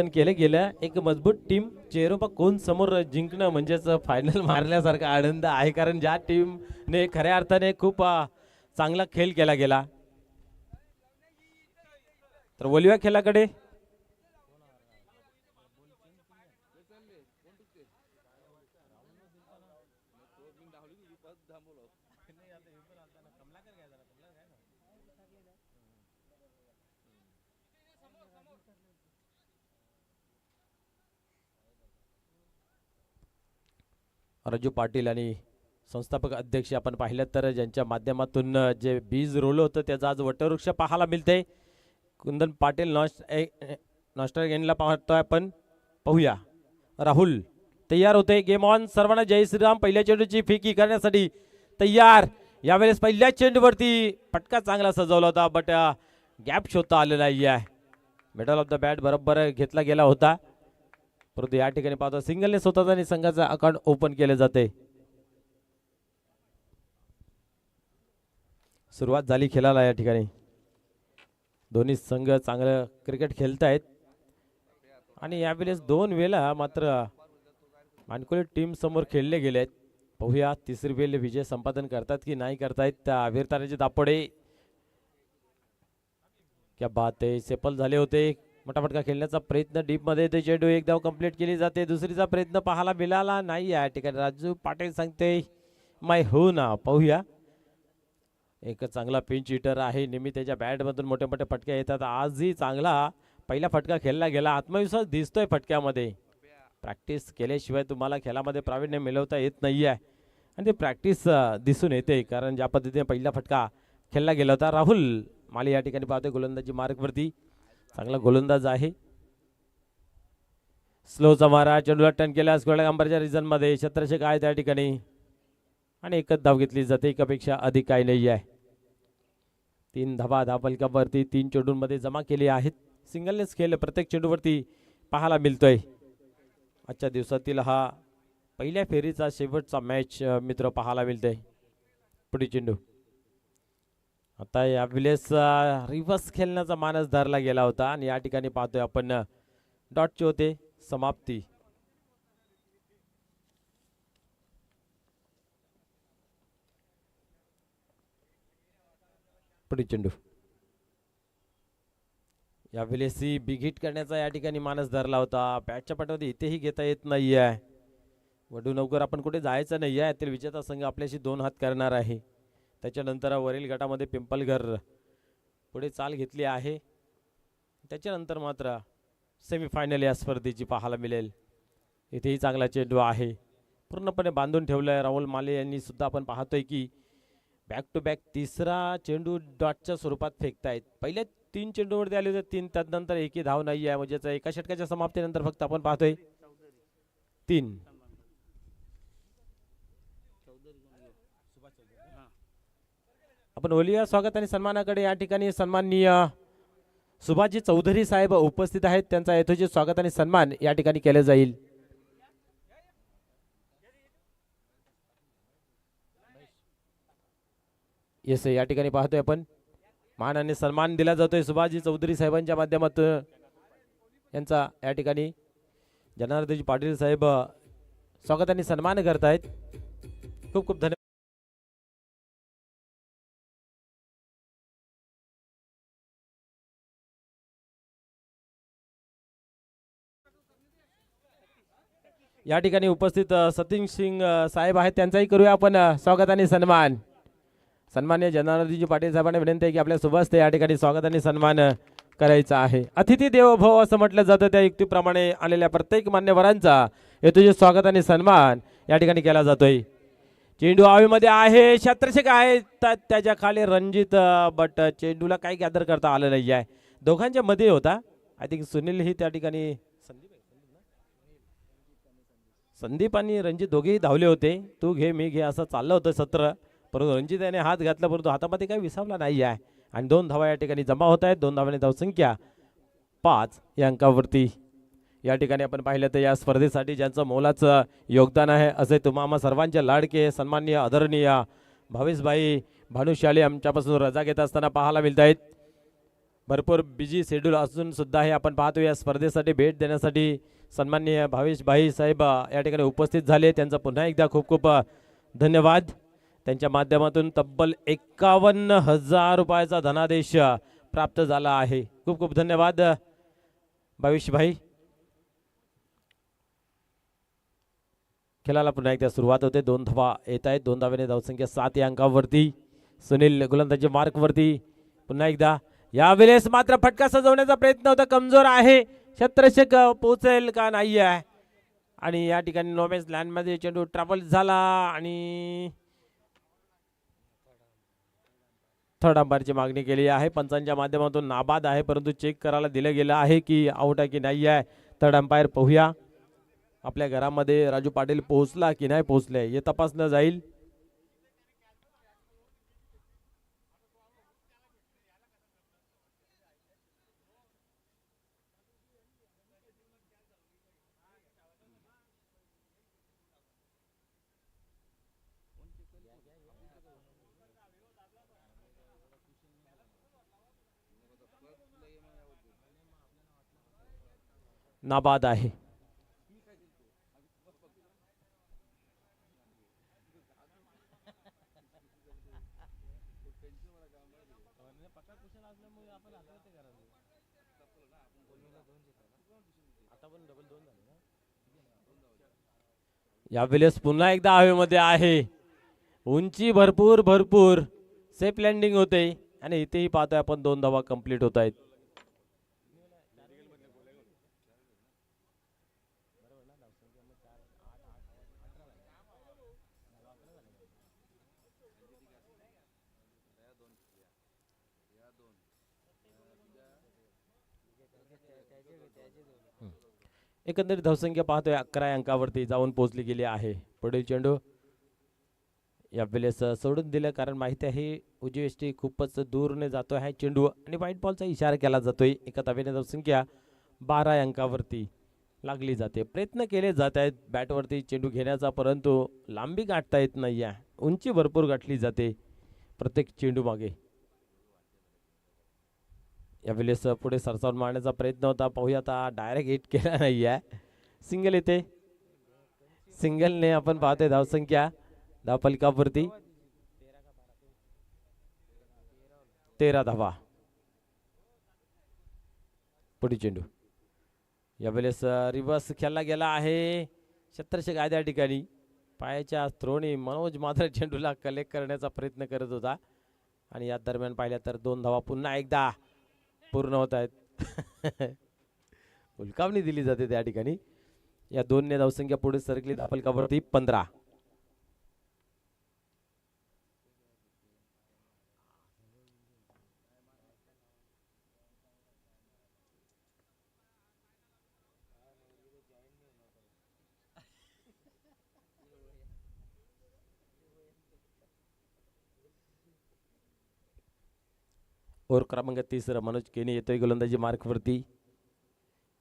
केलं गेलं एक मजबूत टीम चेहरोपा कोण समोर जिंकणं म्हणजेच फायनल मारल्यासारखा आनंद आहे, कारण ज्या टीमने खऱ्या अर्थाने खूप चांगला खेळ केला गेला. तर वलिवा खेळाकडे राजू पाटील आणि संस्थापक अध्यक्ष आपण पाहिलं तर ज्यांच्या माध्यमातून जे बीज रोल होतं त्याचा आज वटवृक्ष पाहायला मिळते. कुंदन पाटील नॉस्टर गेनला पाहतोय आपण. पाहूया राहुल तयार होते. Game on. सर्वांना जय श्रीराम. पहिल्या चेंडूची फेकी करण्यासाठी तयार. यावेळेस पहिल्या चेंडूवरती फटका चांगला सजवला होता, बट गॅप शोधता आलेला आहे. मिडल ऑफ द बॅट बरोबर घेतला गेला होता, परंतु या ठिकाणी पाहतो सिंगलने स्वतःचा आणि संघाचा अकाउंट ओपन केले जाते. सुरुवात झाली खेळाला. या ठिकाणी दोन्ही संघ चांगलं क्रिकेट खेळतायत आणि यावेळेस दोन वेळा मात्र मानकुले टीम समोर खेळले गेले आहेत. पाहूया तिसरी वेळ विजय संपादन करतात की नाही करतायत. वीरतानाचे दापोडे क्या बात आहे. सेपल झाले होते. मोठा फटका खेळण्याचा प्रयत्न डीप मध्ये ते चेंडू एक धाव कंप्लीट केली जाते. दुसरीचा प्रयत्न पाहायला मिळाला नाही. या ठिकाणी राजू पाटील सांगते माय हो ना. पाहूया एक चांगला पिंच हिटर आहे. नेहमी त्याच्या बॅटमधून मोठे मोठे फटके येतात. आजही चांगला पहिला फटका खेळला गेला. आत्मविश्वास दिसतोय फटक्यामध्ये. प्रॅक्टिस केल्याशिवाय तुम्हाला खेळामध्ये प्रावीण्य मिळवता येत नाही आहे आणि ते प्रॅक्टिस दिसून येते, कारण ज्या पद्धतीने पहिला फटका खेळला गेला होता. राहुल माली या ठिकाणी पाहतोय गोलंदाजी मार्गवरती. चांगला गोलंदाज आहे. स्लोचा मारा. चेंडूला टर्न केला स्क्वेअर अंबरच्या रिजन मध्ये. क्षेत्ररक्षक आहे त्या ठिकाणी आणि एकच धाव घेतली जाते. एकापेक्षा अधिक काही नाही आहे. 3 धावा धावफलकावरती 3 चेंडूंमध्ये जमा केले आहेत. सिंगलनेच खेळ प्रत्येक चेंडूवरती पाहायला मिळतोय. आजच्या दिवसातील हा पहिल्या फेरीचा शेवटचा मॅच मित्र पाहायला मिळतोय. पुढे चेंडू आता यावेळेस रिव्हर्स खेळण्याचा मानस धरला गेला होता आणि या ठिकाणी पाहतोय आपण डॉटचे होते समाप्ती. पुढे चेंडू यावेळेस बिग हिट करण्याचा या ठिकाणी मानस धरला होता. बॅटच्या पाठीमध्ये इथेही घेता येत नाही आहे. वडू नवकर आपण कुठे जायचं नाही आहे. यातील विजेता संघ आपल्याशी 2 हात करणार आहे. त्याच्यानंतर वरील गटामध्ये पिंपलघर पुढे चाल घेतली आहे. त्याच्यानंतर मात्र सेमीफायनल या स्पर्धेची पाहायला मिळेल. इथेही चांगला चेंडू आहे. पूर्णपणे बांधून ठेवला आहे राहुल माले यांनी सुद्धा. आपण पाहतोय की बॅक टू बॅक तिसरा चेंडू डॉटच्या स्वरूपात फेकतायत. पहिल्या 3 चेंडूवरती आले होते 3, त्यानंतर एकही धाव नाही आहे. म्हणजे एका षटकाच्या समाप्तीनंतर फक्त आपण पाहतोय 3. आपण ओलिया स्वागत आणि सन्मानाकडे या ठिकाणी सन्माननीय सुभाषजी चौधरी साहेब उपस्थित आहेत. त्यांचा यथोचित स्वागत आणि सन्मान या ठिकाणी केले जाईल. येस या ठिकाणी पाहतोय आपण मान आणि सन्मान दिला जातोय सुभाषजी चौधरी साहेबांच्या माध्यमातून. यांचा या ठिकाणी जनार्दनजी पाटील साहेब स्वागत आणि सन्मान करतायत. खूप खूप धन्यवाद. या ठिकाणी उपस्थित सतीश सिंग साहेब आहेत. त्यांचाही करूया आपण स्वागत आणि सन्मान. सन्मान्य जनार्दनजी पाटील साहेबांना विनंती आहे की आपल्या सोबत या ठिकाणी स्वागत आणि सन्मान करायचा आहे. अतिथी देवो भव असं म्हटलं जातं. त्या युक्तीप्रमाणे आलेल्या प्रत्येक मान्यवरांचा हेतूचे स्वागत आणि सन्मान या ठिकाणी केला जातोय. चेंडू हवेमध्ये आहे. क्षेत्ररक्षक आहे त्याच्या खाली रणजित, बट चेंडूला काही गॅदर करता आलं नाही आहे. दोघांच्या मध्ये होता. आय थिंक सुनील ही त्या ठिकाणी संदीप आणि रणजित दोघेही धावले होते. तू घे मी घे असं चाललं होतं सत्र, परंतु रणजित याने हात घातला, परंतु हातामध्ये काही विसावला नाही आहे आणि 2 धावा या ठिकाणी जमा होत आहेत. 2 धावांनी धावसंख्या 5 या अंकावरती. या ठिकाणी आपण पाहिलं तर या स्पर्धेसाठी ज्यांचं मोलाचं योगदान आहे असे तुम्हा सर्वांचे लाडके सन्माननीय आदरणीय भावेशभाई भानुशाली आमच्यापासून रजा घेत असताना पाहायला मिळत आहेत. भरपूर बिजी शेड्यूल असून सुद्धा हे आपण पाहतो या स्पर्धेसाठी भेट देण्यासाठी सन्माननीय भावेश भाई साहेब या ठिकाणी उपस्थित झाले. त्यांचा पुन्हा एकदा खूप खूप धन्यवाद. त्यांच्या माध्यमातून तब्बल 51,000 रुपयाचा धनादेश प्राप्त झाला आहे. खूप खूप धन्यवाद भावेश भाई. खेळाला पुन्हा एकदा सुरुवात होते. 2 धावा येत आहेत. 2 धावेने धावसंख्या 7 या अंकावरती. सुनील गोलंदाजी मार्कवरती पुन्हा एकदा. यावेळेस मात्र फटका सजवण्याचा प्रयत्न होता, कमजोर आहे. क्षेत्ररक्षक पोहोचेल का नाही आहे. आणि या ठिकाणी नॉमेस लँडमध्ये चेंडू ट्रॅव्हल झाला आणि थर्ड अंपायरची मागणी केली आहे. पंचांच्या माध्यमातून नाबाद आहे, परंतु चेक करायला दिलं गेलं आहे की आउट आहे की नाही आहे. थर्ड अंपायर पाहूया. आपल्या घरामध्ये राजू पाटील पोहोचला की नाही पोहोचले हे तपासलं जाईल. नाबाद आहे. यावेळेस पुन्हा एकदा हवेमध्ये आहे. उंची भरपूर भरपूर सेफ लँडिंग होते आणि इथेही पाहतोय आपण 2 धावा कंप्लीट होत आहेत. एकंदरीत धावसंख्या पाहतोय 11 अंकावरती जाऊन पोहोचली गेली आहे. पुढील चेंडू यावेळेस सोडून दिलं, कारण माहिती आहे उजवी खूपच दूरने जातो आहे चेंडू आणि व्हाईट बॉलचा इशारा केला जातोय. एका धावेने धावसंख्या 12 अंकावरती लागली जाते. प्रयत्न केले जात आहेत बॅटवरती चेंडू घेण्याचा, परंतु लांबी गाठता येत नाही आहे. उंची भरपूर गाठली जाते प्रत्येक चेंडू मागे. यावेळेस पुढे सरसावून मारण्याचा प्रयत्न होता. पाहूया आता. डायरेक्ट हिट केला नाही आहे. सिंगल येते. सिंगलने आपण पाहतोय धावसंख्या धावफलकावरती 13 धावा. पुढे चेंडू यावेळेस रिव्हर्स खेळला गेला आहे. क्षेत्ररक्षक आहे त्या ठिकाणी. पायाच्या थ्रोने मनोज मात्र चेंडूला कलेक्ट करण्याचा प्रयत्न करत होता आणि या दरम्यान पाहिल्या तर 2 धावा पुन्हा एकदा पूर्ण होत आहेत. उलकावणी दिली जाते त्या ठिकाणी. या 2ने धावसंख्या पुढे सरकली धावफलकावरती 15. ओव्हर क्रमांक 30 मनोज केनी येतोय गोलंदाजी मार्कवरती.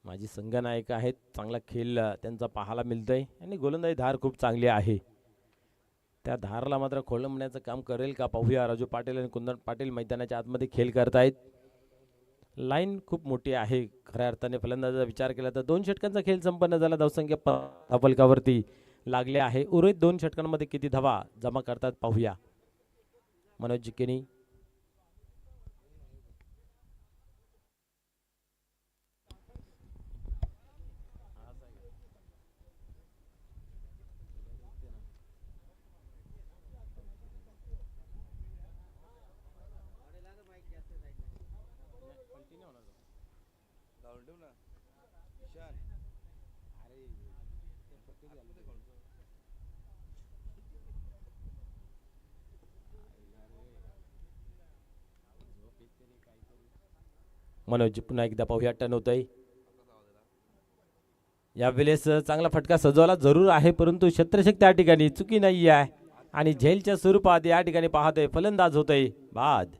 माझी संघनायक आहेत. चांगला खेळ त्यांचा पाहायला मिळतोय आणि गोलंदाजी धार खूप चांगली आहे. त्या धारला मात्र खोळंबण्याचं काम करेल का पाहूया. राजू पाटील आणि कुंदन पाटील मैदानाच्या आतमध्ये खेळ करतायत. लाईन खूप मोठी आहे. खऱ्या अर्थाने फलंदाजाचा विचार केला तर 2 षटकांचा खेळ संपन्न झाला. धावसंख्या धावफलकावरती लागले आहे. उर्वरित 2 षटकांमध्ये किती धावा जमा करतात पाहूया. मनोज केनी मनोज पुन्हा एकदा पाहूया. टर्न होतोय. यावेळेस चांगला फटका सजवला जरूर आहे, परंतु क्षेत्ररक्षक त्या ठिकाणी चुकी नाही आहे आणि झेलच्या स्वरूपात या ठिकाणी पाहतोय फलंदाज होतोय बाद.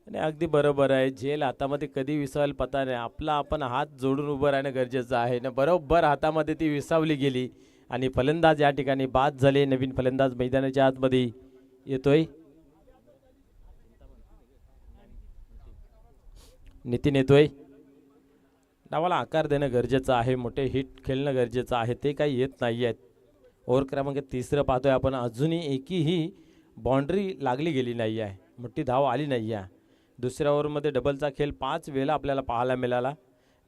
आणि अगदी बरोबर आहे. झेल हातामध्ये कधी विसावेल पता नाही. आपला आपण हात जोडून उभं राहणं गरजेचं आहे ना. बरोबर हातामध्ये ती विसावली गेली आणि फलंदाज या ठिकाणी बाद झाले. नवीन फलंदाज मैदानाच्या आतमध्ये येतोय. नितीन येतोय. डावाला आकार देणं गरजेचं आहे. मोठे हिट खेळणं गरजेचं आहे. ते काही येत नाही आहेत. ओव्हर क्रमांक तिसरं पाहतोय आपण. अजूनही एकही बाउंड्री लागली गेली नाही आहे. मोठी धाव आली नाही आहे. दुसऱ्या ओव्हरमध्ये डबलचा खेळ 5 वेळा आपल्याला पाहायला मिळाला.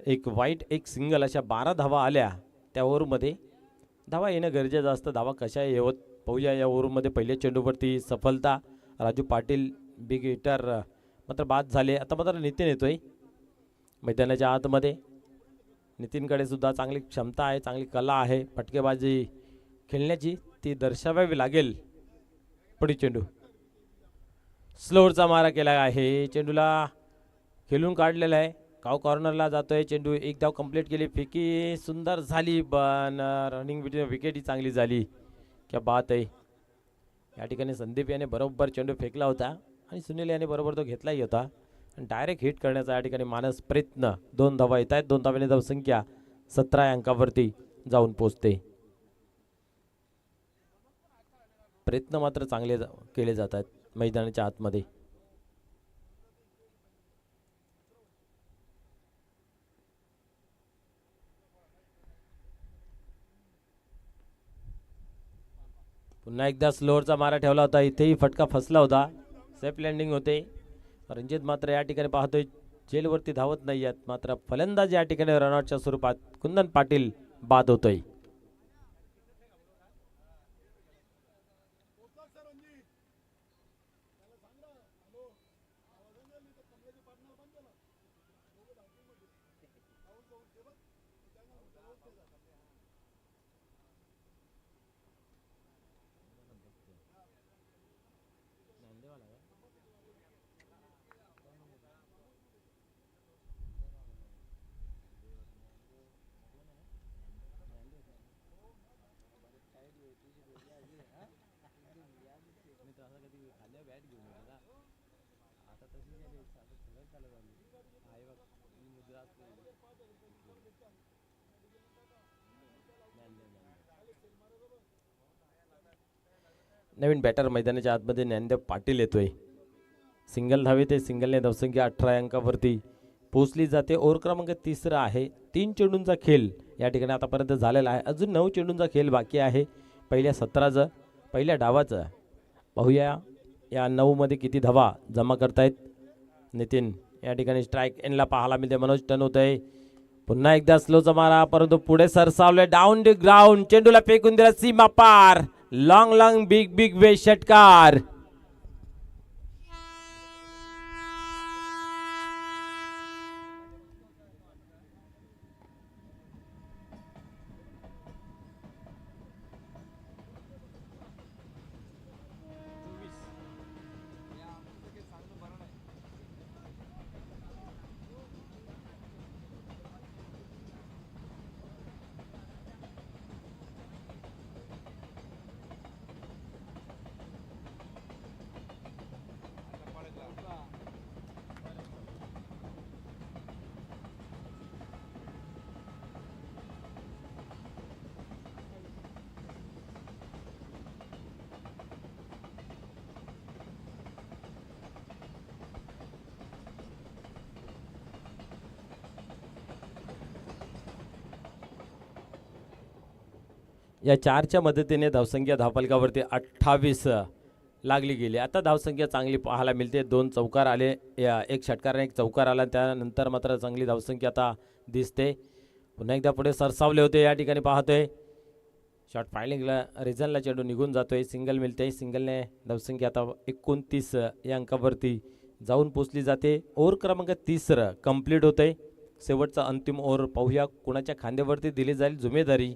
एक वाईट एक सिंगल अशा 12 धावा आल्या त्या ओव्हरमध्ये. धावा येणं गरजेचं असतं. धावा कशा येवत पाहूया या ओव्हरमध्ये. पहिल्या चेंडूवरती सफलता. राजू पाटील बिग हिटर मात्र बाद झाले. आता मात्र नितीन येतोय मैदानाच्या आतमध्ये. नितीनकडे सुद्धा चांगली क्षमता आहे, चांगली कला आहे फटकेबाजी खेळण्याची, ती दर्शवावी लागेल. पुढे चेंडू स्लोअरचा मारा केला आहे. चेंडूला खेळून काढलेला आहे. काव कॉर्नरला जातोय चेंडू. एक धाव कंप्लीट केली. फेकी सुंदर झाली पण रनिंग विकेट ही चांगली झाली. क्या बात आहे. या ठिकाणी संदीप याने बरोबर चेंडू फेकला होता आणि सुनील याने बरोबर तो घेतलाही होता. डायरेक्ट हिट करण्याचा या ठिकाणी मानस प्रयत्न. 2 धावा येत आहेत. 2 धाव्याने धावसंख्या 17 अंकावरती जाऊन पोचते. प्रयत्न मात्र चांगले केले जात आहेत मैदानाच्या आतमध्ये. पुन्हा एकदा स्लोअरचा मारा ठेवला होता. इथेही फटका फसला होता. सेफ लँडिंग होते. रणजित मात्र या ठिकाणी पाहतोय जेलवरती धावत नाही आहेत. मात्र फलंदाज या ठिकाणी रनआउटच्या स्वरूपात कुंदन पाटील बाद होतोय. नवीन बॅटर मैदानाच्या आतमध्ये ज्ञानदेव पाटील येतोय. सिंगल धावे ते सिंगलने धावसंख्या 18 अंकावरती पोचली जाते. ओव्हर क्रमांक तिसरा आहे. 3 चेंडूंचा खेळ या ठिकाणी आतापर्यंत झालेला आहे. अजून 9 चेंडूंचा खेळ बाकी आहे. पहिल्या 17चं पहिल्या डावाचं पाहूया या 9 मध्ये किती धावा जमा करतायत नितीन. या ठिकाणी स्ट्राईक एंडला पाहायला मिळते. मनोज टन होत आहे. पुन्हा एकदा स्लोचा मारा परंतु पुढे सरसावले. Down the ground. चेंडूला फेकून दिला सीमा पार. Long long big big way षटकार. या 4च्या मदतीने धावसंख्या धावफलकावरती 28 लागली गेली. आता धावसंख्या चांगली पाहायला मिळते. 2 चौकार आले. एक षटकार एक चौकार आला. त्यानंतर मात्र चांगली धावसंख्या आता दिसते. पुन्हा एकदा पुढे सरसावले होते. या ठिकाणी पाहतोय शॉट फायलिंगला रिझनला चेंडू निघून जातोय. सिंगल मिळते. सिंगलने धावसंख्या आता 29 या अंकावरती जाऊन पोचली जाते. ओव्हर क्रमांक 3 कंप्लीट होते. शेवटचा अंतिम ओव्हर पाहूया कुणाच्या खांद्यावरती दिली जाईल जिम्मेदारी.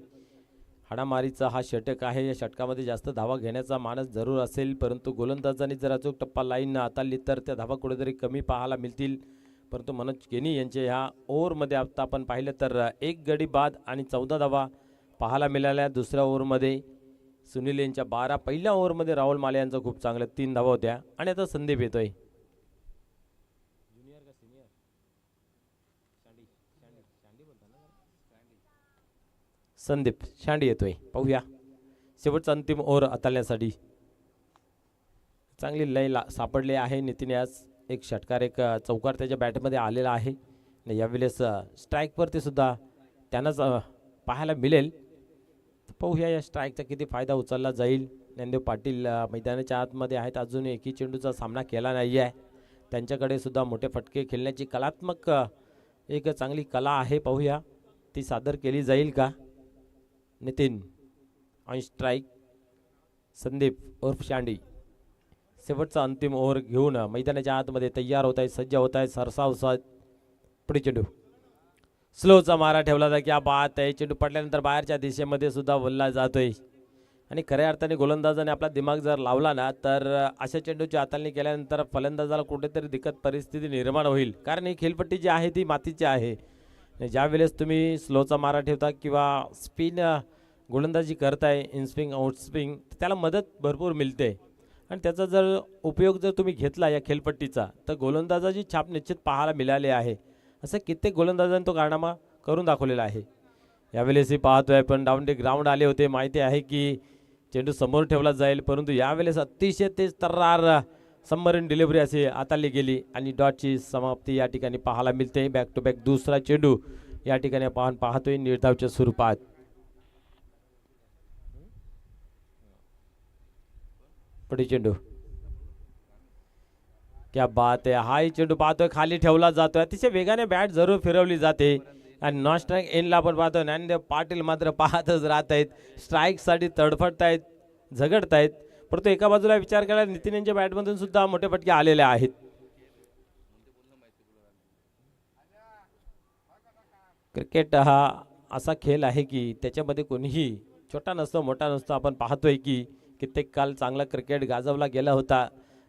हाणामारीचा हा षटक आहे. या षटकामध्ये जास्त धावा घेण्याचा मानस जरूर असेल परंतु गोलंदाजांनी जर अचूक टप्पा लाईन हाताळली तर त्या धावा कुठेतरी कमी पाहायला मिळतील. परंतु मनोज केनी यांचे ह्या ओव्हरमध्ये आता आपण पाहिलं तर 1 गडी बाद आणि 14 धावा पाहायला मिळाल्या. दुसऱ्या ओव्हरमध्ये सुनील यांच्या 12. पहिल्या ओव्हरमध्ये राहुल माले यांचं खूप चांगलं 3 धावा होत्या. आणि आता संदीप येतोय. संदीप शांडी येतोय, पाहूया शेवटचा अंतिम ओव्हर हाताळण्यासाठी. चांगली लय सापडली आहे नितीन आज. एक षटकार एक चौकार त्याच्या बॅटमध्ये आलेला आहे आणि यावेळेस स्ट्राईकवरती सुद्धा त्यांनाच पाहायला मिळेल. पाहूया या स्ट्राईकचा किती फायदा उचलला जाईल. ज्ञानदेव पाटील मैदानाच्या आतमध्ये आहेत, अजून एकही चेंडूचा सामना केला नाही आहे. त्यांच्याकडे सुद्धा मोठे फटके खेळण्याची कलात्मक एक चांगली कला आहे. पाहूया ती सादर केली जाईल का. नितीन ऑन स्ट्राईक, संदीप उर्फ शांडी शेवटचा अंतिम ओव्हर घेऊन मैदानाच्या आतमध्ये तयार होत आहे, सज्ज होत आहे. सरसावसात पुढे चेंडू स्लोचा मारा ठेवला जातो. क्या बात आहे. चेंडू पडल्यानंतर बाहेरच्या दिशेमध्ये सुद्धा वल्ला जातोय आणि खऱ्या अर्थाने गोलंदाजाने आपला दिमाग जर लावला ना तर अशा चेंडूची हाताळणी केल्यानंतर फलंदाजाला कुठेतरी दिक्कत परिस्थिती निर्माण होईल. कारण ही खेळपट्टी जी आहे ती मातीची आहे. ज्या वेळेस तुम्ही स्लोचा मारा ठेवता किंवा स्पिन गोलंदाजी करताय, इनस्विंग आउटस्विंग, त्याला मदत भरपूर मिळते आणि त्याचा जर उपयोग जर तुम्ही घेतला या खेळपट्टीचा तर गोलंदाजाची छाप निश्चित पाहायला मिळाली आहे. असं कित्येक गोलंदाजांनी तो कारनामा करून दाखवलेला आहे. यावेळेसही पाहतोय पण डाऊन द ग्राउंड आले होते. माहिती आहे की चेंडू समोर ठेवला जाईल, परंतु यावेळेस अतिशय तेज तर्रार सबमरीन डिलिव्हरी असे हाताळली गेली आणि डॉटची समाप्ती या ठिकाणी पाहायला मिळते. बॅक टू बॅक दुसरा चेंडू या ठिकाणी आपण पाहतोय निर्धावच्या स्वरूपात. पुढे चेंडू, क्या बात आहे. हाही चेंडू पाहतोय खाली ठेवला जातोय. अतिशय वेगाने बॅट जरूर फिरवली जाते आणि नॉन स्ट्राईक एंडला आपण पाहतो ज्ञानदेव पाटील मात्र पाहतच राहत आहेत. स्ट्राईकसाठी तडफडत आहेत, झगडत आहेत. परंतु एका बाजूला विचार केला नितीन यांच्या बॅटमधून सुद्धा मोठे फटके आलेले आहेत. क्रिकेट हा असा खेळ आहे की त्याच्यामध्ये कोणीही छोटा नसतो मोठा नसतो. आपण पाहतोय की कित्येक काल चांगला क्रिकेट गाजवला गेला होता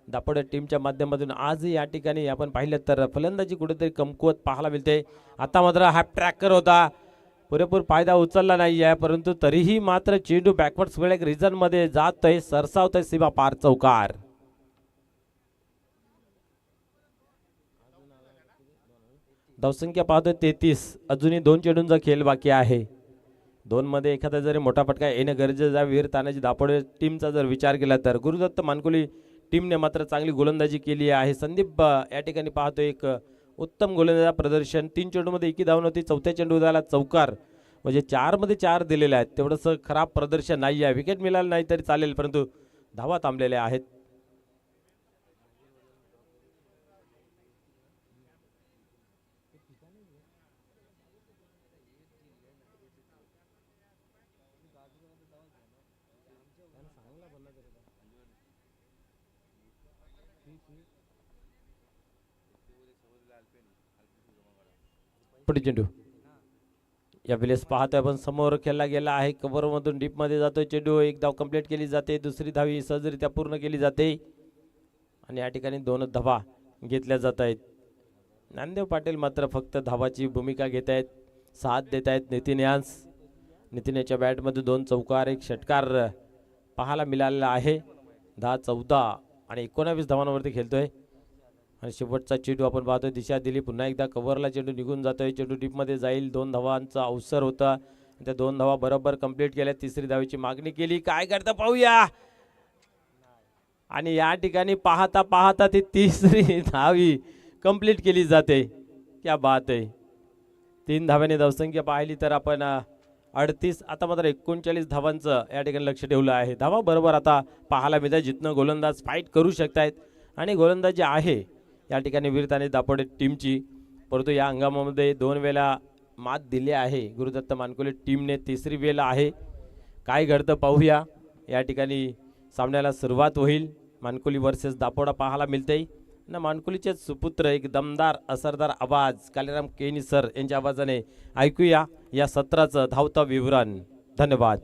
दापोडे टीमच्या माध्यमातून. आजही या ठिकाणी आपण पाहिलं तर फलंदाजी कुठेतरी कमकुवत पाहायला मिळते. आता मात्र हा ट्रॅकर होता, पुरेपूर फायदा उचलला नाही आहे, परंतु तरीही मात्र चेंडू बॅकवर्ड स्क्वेअर रिजनमध्ये जातोय, सरसावतोय सीमा पार चौकार. धावसंख्या पाहतोय 33. अजूनही 2 चेंडूंचा खेळ बाकी आहे. 2 मध्ये एखादा जरी मोठा फटका येणं गरजेचं आहे. वीर तानाजी दापोडे टीमचा जर विचार केला तर गुरुदत्त मानकुली टीमने मात्र चांगली गोलंदाजी केली आहे. संदीप या ठिकाणी पाहतोय एक उत्तम गोलंदाज प्रदर्शन. 3 चेंडूमध्ये एकी धाव नव्हती, चौथ्या चेंडू झाला चौकार, म्हणजे 4 मध्ये 4 दिलेले आहेत. तेवढंसं खराब प्रदर्शन नाही आहे. विकेट मिळालं नाही तरी चालेल, परंतु धावा थांबलेल्या आहेत. पुढे चेंडू यावेळेस पाहतोय आपण समोर खेळला गेला आहे. कव्हरमधून डीपमध्ये जातोय चेंडू. एक धाव कंप्लीट केली जाते, दुसरी धावी सहजरित्या पूर्ण केली जाते आणि या ठिकाणी 2 धावा घेतल्या जात आहेत. ज्ञानदेव पाटील मात्र फक्त धावाची भूमिका घेत आहेत, साथ देत आहेत. नितीन यांस, नितीन याच्या बॅटमध्ये 2 चौकार, 1 षटकार पाहायला मिळालेला आहे. 10, 14 आणि 19 धावांवरती खेळतोय आणि शेवटचा चेंडू आपण पाहतोय दिशा दिली. पुन्हा एकदा कव्हरला चेंडू निघून जातोय. चेंडू डीपमध्ये जाईल. 2 धावांचा अवसर होता, त्या 2 धावा बरोबर कंप्लीट केल्या. तिसरी धावेची मागणी केली. काय करता पाहूया आणि या ठिकाणी पाहता पाहता ती तिसरी धावी कंप्लीट केली जाते. क्या बात आहे. 3 धाव्याने धावसंख्या पाहिली तर आपण 38, आता मात्र 39 धावांचं या ठिकाणी लक्ष ठेवलं आहे. धावा बरोबर आता पाहायला मिळतात, जिथनं गोलंदाज फाईट करू शकतायत आणि गोलंदाजी आहे या ठिकाणी वीरताने दापोडे टीमची. परंतु या हंगामामध्ये 2 वेळा मात दिली आहे गुरुदत्त मानकुले टीमने, तिसरी वेळ आहे. काय घडतं पाहूया. या ठिकाणी सामन्याला सुरुवात होईल. मानकुली वर्सेस दापोडा पाहायला मिळते ना. मानकुलीचे सुपुत्र एक दमदार असरदार आवाज कालीराम केनी सर यांच्या आवाजाने ऐकूया या सत्राचं धावतं विवरण. धन्यवाद.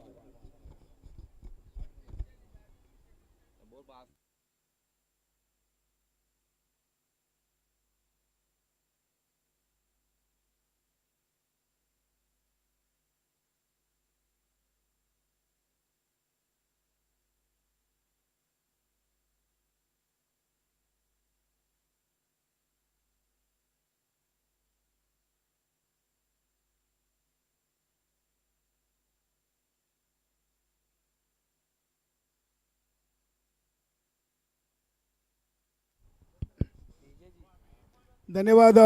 धन्यवाद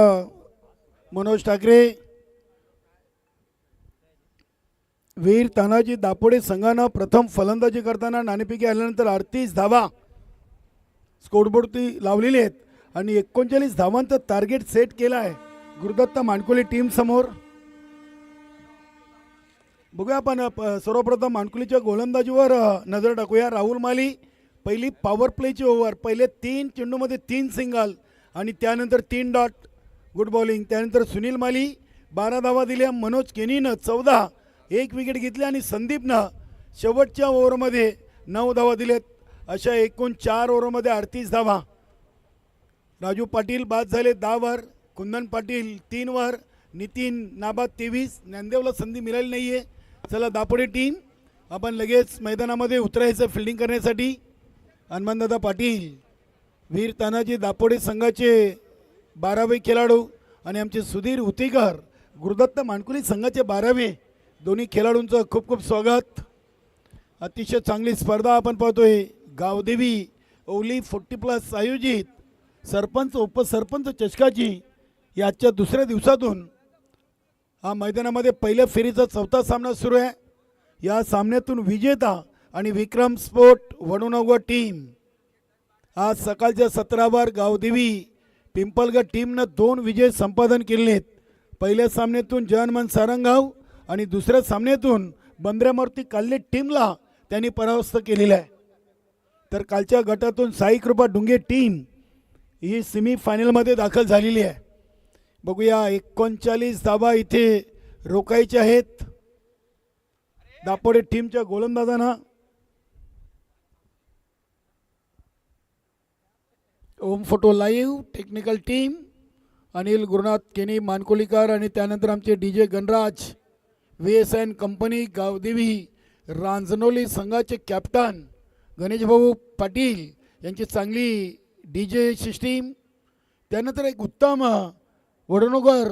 मनोज ठाकरे. वीर तानाजी दापोडे संघानं प्रथम फलंदाजी करताना नाणेफेकी आल्यानंतर 38 धावा स्कोरबोर्डती लावलेली आहेत आणि 39 धावांचं टार्गेट सेट केलं आहे गुरुदत्त मानकुली टीम समोर. बघूया आपण सर्वप्रथम मानकुलीच्या गोलंदाजीवर नजर टाकूया. राहुल माली पहिली पॉवर प्लेची ओव्हर, पहिले 3 चेंडूमध्ये 3 सिंगल आणि त्यानंतर 3 डॉट, गुड बॉलिंग. त्यानंतर सुनील माली 12 धावा दिल्या, मनोज केनीनं 14, 1 विकेट घेतली आणि संदीपनं शेवटच्या ओव्हरमध्ये 9 धावा दिलेत. अशा एकूण 4 ओव्हरमध्ये 38 धावा. राजू पाटील बाद झाले 10 वर, कुंदन पाटील 3 वर, नितीन नाबाद 23. ज्ञानदेवला संधी मिळाली नाही आहे. चला दापोडे टीम आपण लगेच मैदानामध्ये उतरायचं फिल्डिंग करण्यासाठी. हनुमानदादा पाटील वीर तानाजी दापोडे संघाचे 12वे खेळाडू आणि आमचे सुधीर उतेकर गुरुदत्त मानकुली संघाचे 12वे. दोन्ही खेळाडूंचं खूप खूप स्वागत. अतिशय चांगली स्पर्धा आपण पाहतोय. गावदेवी ओली 40+ आयोजित सरपंच उपसरपंच चषकाची याच्या दुसऱ्या दिवसातून हा मैदानामध्ये पहिल्या फेरीचा 4था सामना सुरू आहे. या सामन्यातून विजेता आणि विक्रम स्पोर्ट वडूनगर टीम. आज सकाळच्या 17 गावदेवी पिंपलगड टीमनं 2 विजय संपादन केले आहेत. पहिल्या सामन्यातून जनमन सारंगाव आणि दुसऱ्या सामन्यातून बंद्रामूर्ती काल्ले टीमला त्यांनी पराभूत केलेला आहे. तर कालच्या गटातून साई कृपा डुंगे टीम ही सेमीफायनलमध्ये दाखल झालेली आहे. बघूया 39 धावा इथे रोखायचे आहेत दापोडे टीमच्या गोलंदाजांना. Om photo live technical team Anil Gurunath Keni Mankolikar आणि त्यानंतर आमचे DJ Ganraj VSN company Gavdevi Ranjanoli संघाचे कॅप्टन गणेशभाऊ पाटील यांची चांगली DJ सिस्टीम. त्यानंतर एक उत्तम वडनगर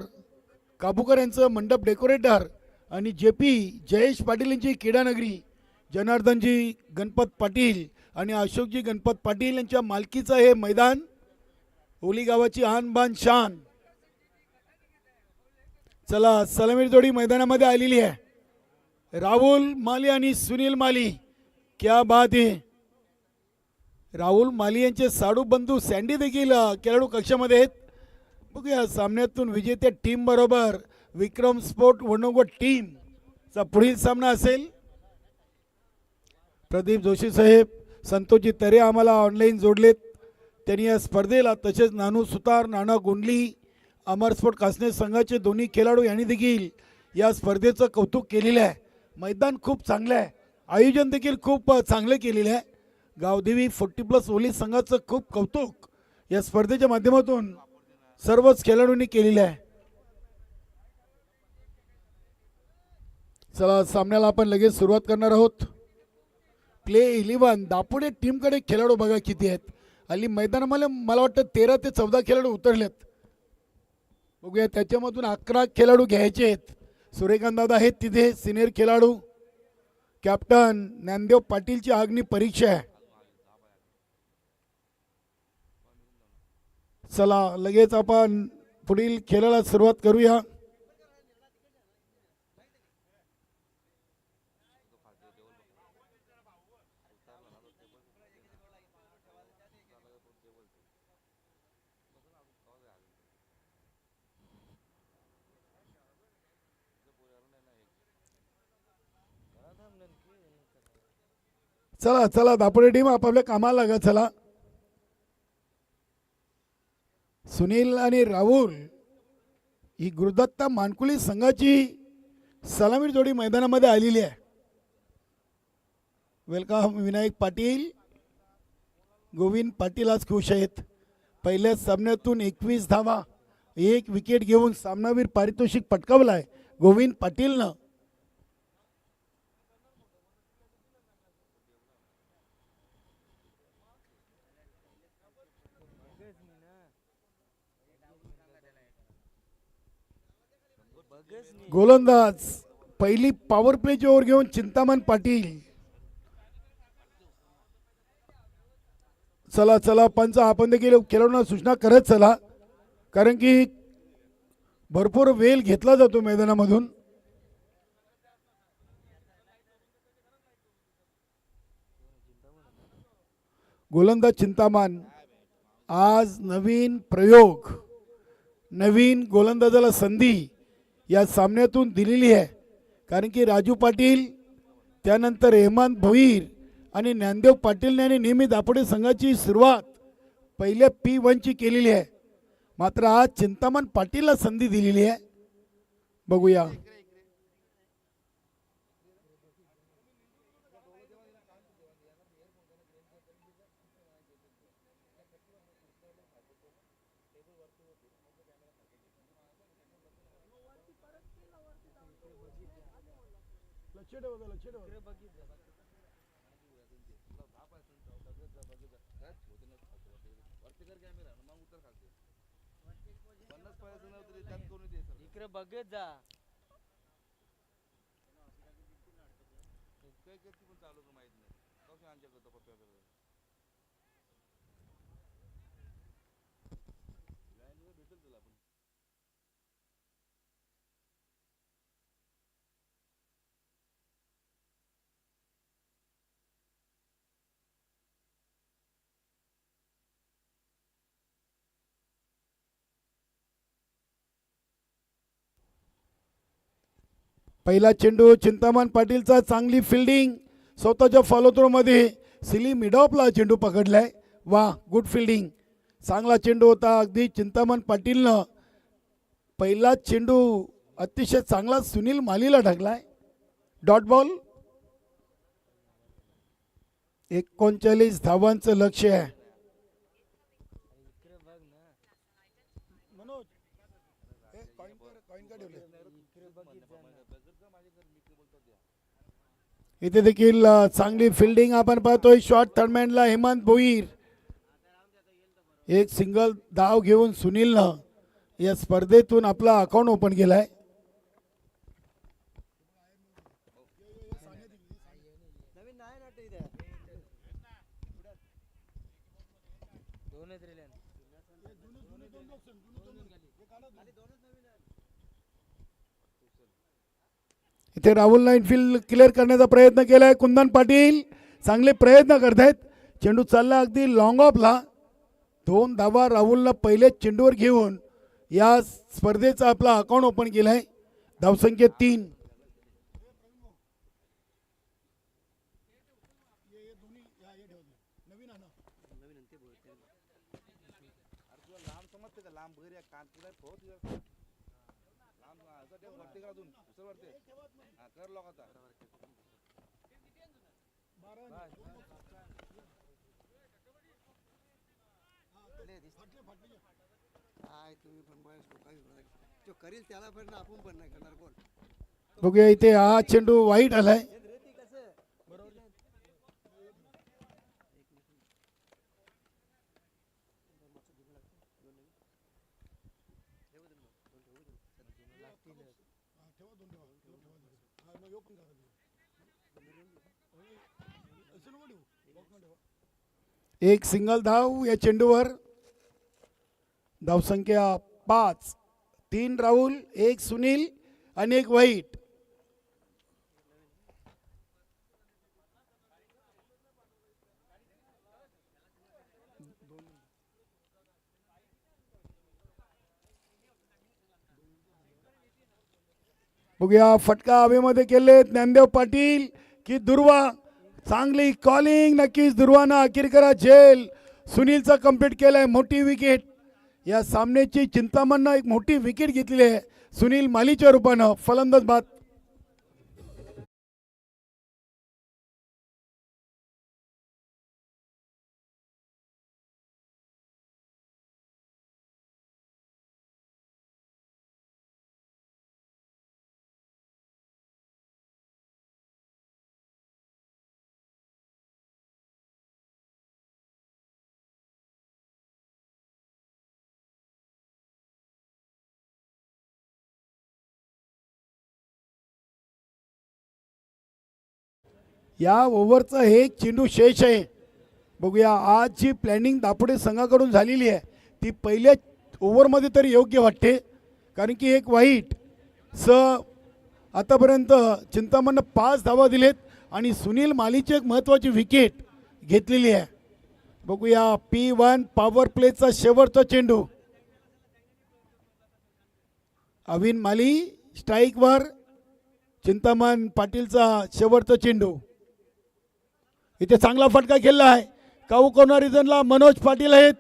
काबूकर यांचं मंडप डेकोरेटर आणि JP जयेश पाटील यांची क्रीडानगरी जनार्दनजी गणपत पाटील आणि अशोकजी गणपत पाटील यांच्या मालकीचं हे मैदान. ओली गावाची आन बान शान. चला सलामी जोडी मैदानामध्ये आलेली आहे. राहुल माली आणि सुनील माली, क्या बात आहे. राहुल माली यांचे साडू बंधू सँडी देखील खेळाडू कक्षामध्ये आहेत. बघूया सामन्यातून विजेत्या टीम बरोबर विक्रम स्पोर्ट वडनगर टीमचा पुढील सामना असेल. प्रदीप जोशी साहेब, संतोषजी तरे आम्हाला ऑनलाईन जोडलेत. त्यांनी या स्पर्धेला तसेच नानू सुतार, नाना गोंडली, अमर स्पोर्ट कासने संघाचे दोन्ही खेळाडू यांनी देखील या स्पर्धेचं कौतुक केलेलं आहे. मैदान खूप चांगलं आहे, आयोजन देखील खूप चांगले केलेले आहे. गावदेवी 40+ ओली संघाचं खूप कौतुक या स्पर्धेच्या माध्यमातून सर्वच खेळाडूंनी केलेले आहे. चला सामन्याला आपण लगेच सुरुवात करणार आहोत. प्ले 11 दापोडे टीमकडे खेळाडू बघा किती आहेत. हल्ली मैदानामध्ये मला वाटतं 13 ते 14 खेळाडू उतरलेत. बघूया त्याच्यामधून 11 खेळाडू घ्यायचे आहेत. सूर्यकांत दादा आहेत तिथे सिनियर खेळाडू. कॅप्टन ज्ञानदेव पाटीलची आग्नी परीक्षा आहे. चला लगेच आपण पुढील खेळाला सुरुवात करूया. चला चला दापोडे टीम आपापल्या कामाला लागा. चला सुनील आणि राहुल ही गुरुदत्त मानकुली संघाची सलामी जोडी मैदानामध्ये आलेली आहे. वेलकम विनायक पाटील, गोविंद पाटील आज खुश आहेत. पहिल्या सामन्यातून 21 धावा 1 विकेट घेऊन सामनावीर पारितोषिक पटकावलं आहे गोविंद पाटीलनं. गोलंदाज पहिली पॉवर प्लेची ओव्हर घेऊन चिंतामण पाटील. चला चला पंच आपण देखील खेळाडूंना सूचना करत चला. कारण की भरपूर वेल घेतला जातो मैदानामधून. गोलंदाज चिंतामण आज नवीन प्रयोग, नवीन गोलंदाजाला संधी या सामन्यातून दिलेली आहे. कारण की राजू पाटील, त्यानंतर हेमंत भोईर आणि ज्ञानदेव पाटील यांनी नेहमी दापोडे संघाची सुरुवात पहिल्या P1ची केलेली आहे. मात्र आज चिंतामण पाटीलला संधी दिलेली आहे. बघूया. इकडे बघत जा. पहिला चेंडू चिंतामण पाटीलचा, चांगली फिल्डिंग स्वतःच्या फॉलो थ्रो मध्ये. सिली मिडॉपला चेंडू पकडलाय. वा, गुड फिल्डिंग. चांगला चेंडू होता. अगदी चिंतामण पाटीलनं पहिला चेंडू अतिशय चांगला सुनील मालीला टाकलाय. Dot ball. 39 धावांचं लक्ष आहे. इकडे बघ ना. मनोज इथे देखील चांगली फिल्डिंग आपण पाहतोय. शॉर्ट थर्डमॅनला हेमंत भोईर. एक सिंगल धाव घेऊन सुनीलनं या स्पर्धेतून आपला अकाउंट ओपन केलाय. नवीन नाही ना ते इथे. दोनच रेले. इथे राहुलला इनफिल्ड क्लिअर करण्याचा प्रयत्न केलाय. कुंदन पाटील चांगले प्रयत्न करतायत. चेंडू चालला अगदी लॉंग ऑफला. 2 धावा राहुलला पहिल्या चेंडूवर घेऊन या स्पर्धेचा आपला अकाउंट ओपन केलाय. धावसंख्या 3. करील त्याला पण आपण पण नाही करणार कोण. बघूया इथे हा चेंडू वाईट आलाय. एक सिंगल धाव या चेंडूवर. धावसंख्या 5. 3 राहुल, 1 सुनील आणि 1 वाईट. बघूया फटका हवेमध्ये केले ज्ञानदेव पाटील की दुर्वा. चांगली कॉलिंग. नक्कीच दुर्वानं अखेरकरा झेल. सुनीलचा कंप्लीट केलाय. मोठी विकेट. या सामन्याची चिंतामणनं एक मोठी विकेट घेतलेली आहे सुनील मालीच्या रूपानं. फलंदाज बाद. या ओव्हरचा हे चेंडू शेष आहे. बघूया आज जी प्लॅनिंग दापोडे संघाकडून झालेली आहे ती पहिल्या ओव्हरमध्ये तरी योग्य वाटते, कारण की एक वाईट आतापर्यंत चिंतामणनं 5 धावा दिलेत आणि सुनील मालीची एक महत्त्वाची विकेट घेतलेली आहे. बघूया P1 पॉवर प्लेचा शेवटचा चेंडू. अविन माली स्ट्राईकवर, चिंतामण पाटीलचा शेवटचा चेंडू. इथे चांगला फटका खेळला आहे. काऊ कोणारिजनला मनोज पाटील आहेत.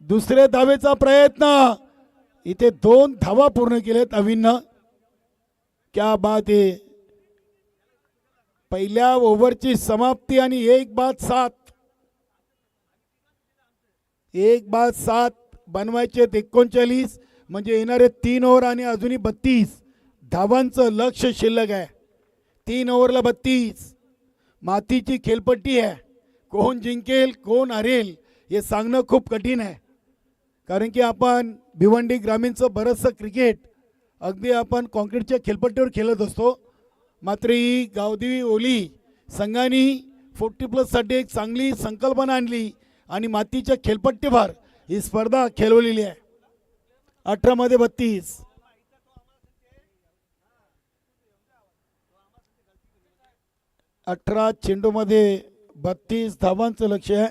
दुसऱ्या धावेचा प्रयत्न. इथे 2 धावा पूर्ण केलेत अविननं. क्या बात आहे. पहिल्या ओव्हरची समाप्ती आणि 1 बाद 7. 1 बाद 7 बनवायचे 39, म्हणजे येणारे 3 ओव्हर आणि अजूनही 32 धावांचं लक्ष शिल्लक आहे. 3 ओव्हरला 32. मातीची खेळपट्टी आहे. कोण जिंकेल कोण हरेल हे सांगणं खूप कठीण आहे, कारण की आपण भिवंडी ग्रामीणचं बरंचसं क्रिकेट अगदी आपण कॉन्क्रीटच्या खेळपट्टीवर खेळत असतो. मात्र ही गावदेवी ओली संघाने 40+ एक चांगली संकल्पना आणली आणि मातीच्या खेळपट्टीवर ही स्पर्धा खेळवलेली आहे. 18 मध्ये 32. 18 चेंडूमध्ये 32 धावांचं लक्ष्य आहे.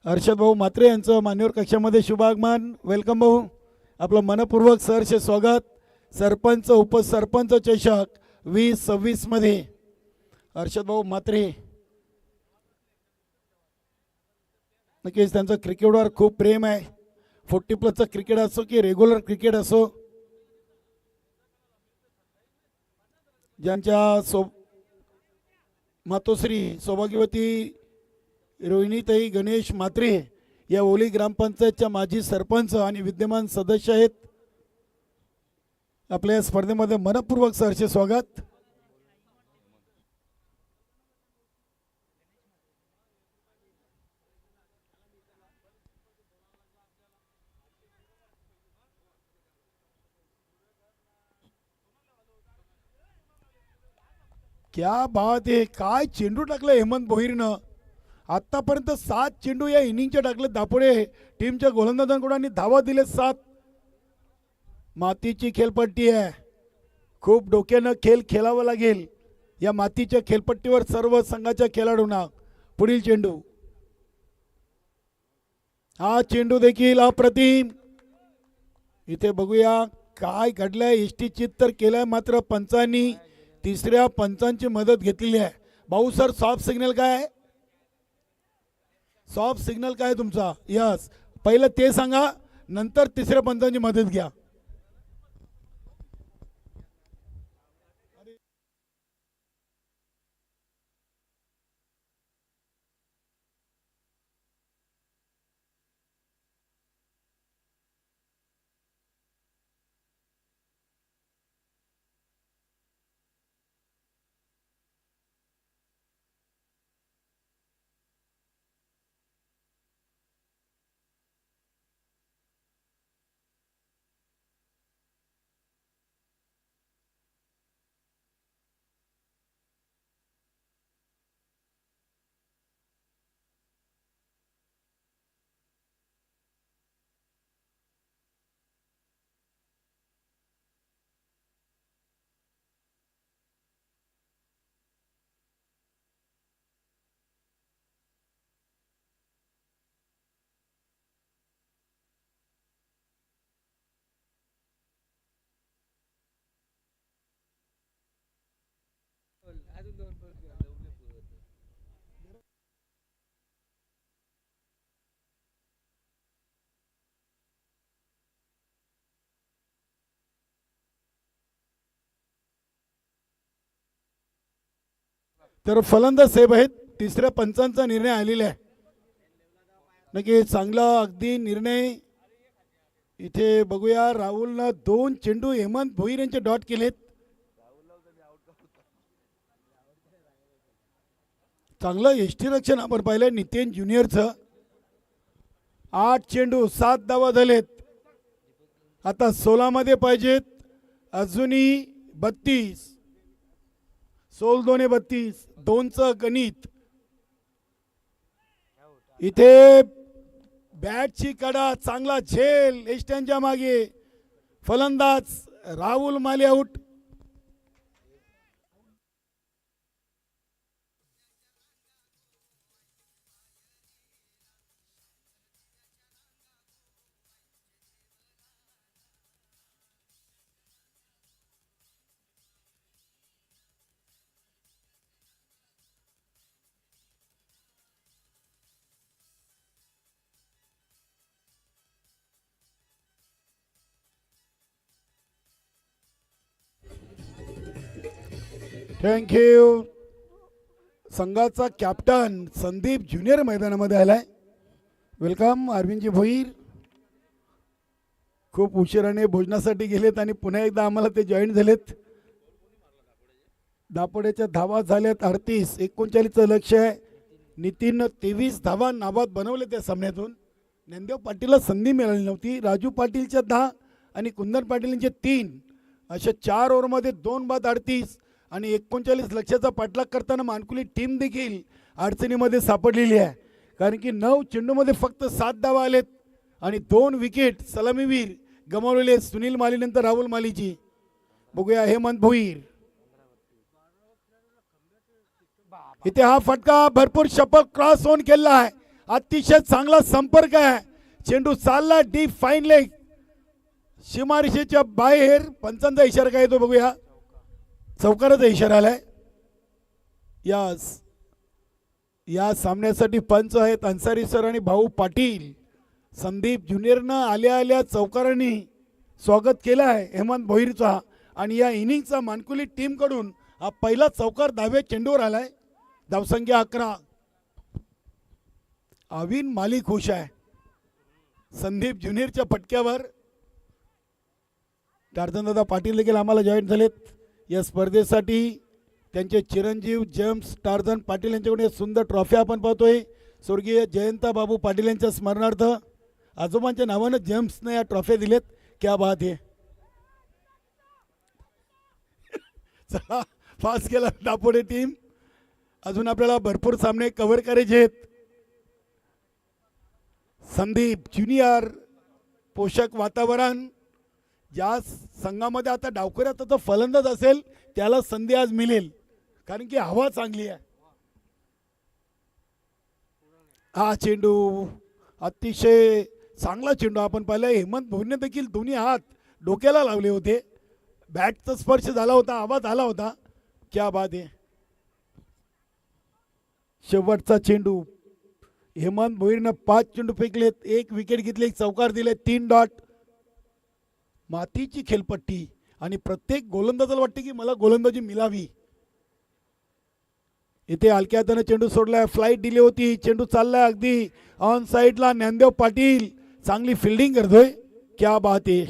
हर्षद भाऊ म्हात्रे यांचं मान्यवर कक्षामध्ये शुभागमन. वेलकम भाऊ, आपलं मनपूर्वक सहर्ष स्वागत. सरपंच उपसरपंच चषक 2026 मध्ये हर्षद भाऊ म्हात्रे. नक्कीच त्यांचं क्रिकेटवर खूप प्रेम आहे. 40+ क्रिकेट असो की रेग्युलर क्रिकेट असो, ज्यांच्या मातोश्री सौभाग्यवती रोहिणीताई गणेश म्हात्रे या ओली ग्रामपंचायतच्या माजी सरपंच आणि विद्यमान सदस्य आहेत. आपल्या या स्पर्धेमध्ये मनपूर्वक सहर्ष स्वागत. क्या बात आहे. काय चेंडू टाकलं हेमंत भोईरनं. आतापर्यंत 7 चेंडू या इनिंगचे टाकले दापोडे टीमच्या गोलंदाजांकडून धावा दिले 7. मातीची खेळपट्टी आहे. खूप डोक्यानं खेळ खेळावा लागेल या मातीच्या खेळपट्टीवर सर्व संघाच्या खेळाडूंना. पुढील चेंडू. हा चेंडू देखील अप्रतिम. इथे बघूया काय घडलंय. एसटी चित तर केलंय, मात्र पंचांनी तिसऱ्या पंचांची मदत घेतलेली आहे. भाऊ सर, सॉफ्ट सिग्नल काय आहे? सॉफ्ट सिग्नल काय तुमचा? यस, पहिलं ते सांगा, नंतर तिसऱ्या पंचांची मदत घ्या. अजून 2 तर फलंदाज साहेब आहेत. तिसऱ्या पंचांचा निर्णय आलेला आहे. नक्की चांगला अगदी निर्णय. इथे बघूया राहुलनं 2 चेंडू हेमंत भोईर यांचे डॉट केलेत. चांगलं एसटी रक्षण आपण पाहिलं नितीन ज्युनियरचं. 8 चेंडू 7 धावा झालेत. आता 16 मध्ये पाहिजेत. अजूनही 32. 16 दोने 32. 2चं गणित. इथे बॅटची कडा चांगला झेल एस्टनच्या मागे फलंदाज राहुल माली आउट. थँक्यू. संघाचा कॅप्टन संदीप ज्युनियर मैदानामध्ये आलाय. वेलकम अरविंदजी भोईर. खूप उशिराने भोजनासाठी गेलेत आणि पुन्हा एकदा आम्हाला ते जॉईन झालेत. दापोड्याच्या धावा झाल्यात 38. 39चं लक्ष आहे. नितीन 23 धावा नाबाद बनवले त्या सामन्यातून. ज्ञानदेव पाटीलला संधी मिळाली नव्हती. राजू पाटीलच्या 10 आणि कुंदन पाटील 3 अशा 4 ओव्हरमध्ये 2 बाद 38 आणि 39 लक्षाचा पाठलाग करताना मानकुली टीम देखील अडचणीमध्ये सापडलेली आहे. कारण की 9 चेंडूमध्ये फक्त 7 धावा आलेत आणि 2 विकेट सलामीवीर गमावलेले सुनील मालीनंतर राहुल मालीची. बघूया हेमंत भोईर. इथे हा फटका भरपूर शपथ क्रॉस ऑन केला आहे. अतिशय चांगला संपर्क आहे. चेंडू चालला डीप फाईन लेग सीमारेषेच्या बाहेर. पंचांचा इशारा काय येतो बघूया. चौकाराचा इशारा आलाय. या सामन्यासाठी पंच आहेत अन्सारी सर आणि भाऊ पाटील. संदीप ज्युनियरनं आल्या आल्या चौकारांनी स्वागत केलं आहे हेमंत भोईरचा. आणि या इनिंगचा मानकुली टीमकडून हा पहिला चौकार 10व्या चेंडूवर आलाय. धावसंख्या 11. अविन माली खुश आहे संदीप ज्युनियरच्या फटक्यावर. टार्झनदादा पाटील देखील आम्हाला जॉईन झालेत या स्पर्धेसाठी. त्यांचे चिरंजीव जेम्स टार्झन पाटील यांच्याकडून सुंदर ट्रॉफी आपण पाहतोय. स्वर्गीय जयंता बाबू पाटील यांच्या स्मरणार्थ आजोबांच्या नावानं जेम्सने या ट्रॉफ्या दिलेत. क्या बात आहे. चला फास्ट केला दापोडे टीम. अजून आपल्याला भरपूर सामने कव्हर करायचे आहेत. संदीप ज्युनियर पोषक वातावरण. ज्या संघामध्ये आता डावखऱ्यात आता फलंदाज असेल त्याला संधी आज मिळेल कारण की हवा चांगली आहे. हा चेंडू अतिशय चांगला चेंडू आपण पाहिला. हेमंत भोईरने देखील दोन्ही हात डोक्याला लावले होते. बॅटचा स्पर्श झाला होता. आवाज आला होता. क्या बात आहे. शेवटचा चेंडू हेमंत भोईरनं 5 चेंडू फेकलेत. 1 विकेट घेतले. 1 चौकार दिले. 3 डॉट. मातीची खेळपट्टी आणि प्रत्येक गोलंदाजाला वाटते की मला गोलंदाजी मिळावी. इथे हलक्या हाताने चेंडू सोडलाय. फ्लाईट दिली होती. चेंडू चाललाय अगदी ऑन साईडला. ज्ञानदेव पाटील चांगली फिल्डिंग करतोय. क्या बात आहे.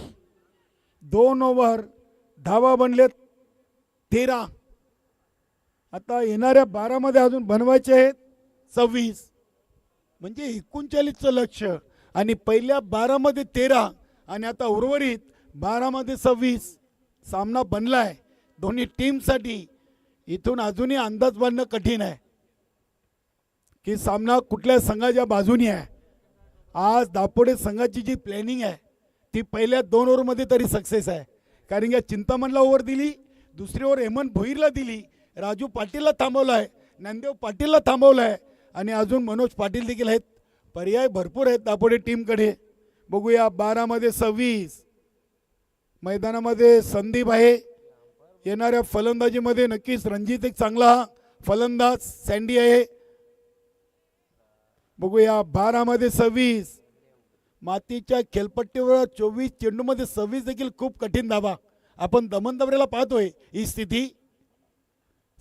2 ओव्हर धावा बनलेत 13. आता येणाऱ्या 12 मध्ये अजून बनवायचे आहेत 26 म्हणजे 39चं लक्ष. आणि पहिल्या 12 मध्ये 13 आणि आता उर्वरित 12 मध्ये 26. सामना बनलाय दोन्ही टीमसाठी. इथून अजूनही अंदाज बांधणं कठीण आहे की सामना कुठल्या संघाच्या बाजूनी आहे. आज दापोडे संघाची जी प्लॅनिंग आहे ती पहिल्या 2 ओव्हरमध्ये तरी सक्सेस आहे. कारण या चिंतामणला ओव्हर दिली. दुसरी ओव्हर हेमंत भोईरला दिली. राजू पाटीलला थांबवलं आहे. ज्ञानदेव पाटीलला थांबवलं आहे. आणि अजून मनोज पाटील देखील आहेत. पर्याय भरपूर आहेत दापोडे टीमकडे. बघूया 12 मध्ये 26. मैदानामध्ये संदीप आहे. येणाऱ्या फलंदाजीमध्ये नक्कीच रणजित एक चांगला फलंदाज सँडी आहे. बघूया 12 मध्ये 26. मातीच्या खेळपट्टीवर 24 चेंडूमध्ये 26 देखील खूप कठीण धावा. आपण दमनदबऱ्याला पाहतोय ही स्थिती.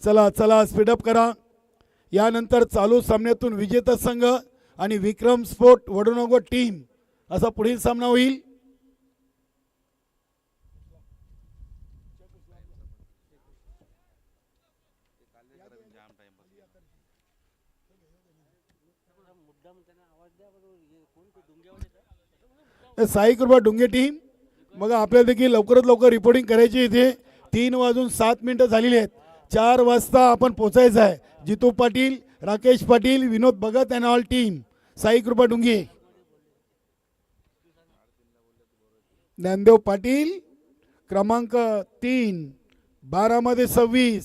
चला चला स्पीडअप करा. यानंतर चालू सामन्यातून विजेता संघ आणि विक्रम स्पोर्ट वडोनगर टीम असा पुढील सामना होईल. साई कृपा डुंगे टीम. मग आपल्याला देखील लवकरात लवकर रिपोर्टिंग करायची. इथे 3:07 झालेली आहेत. 4 वाजता आपण पोचायचं आहे. Jitu Patil, Rakesh Patil, Vinod Bhagat and all team. Sai Kripa Dunge. Dnyandev Patil क्रमांक 3, 12 मध्ये 26.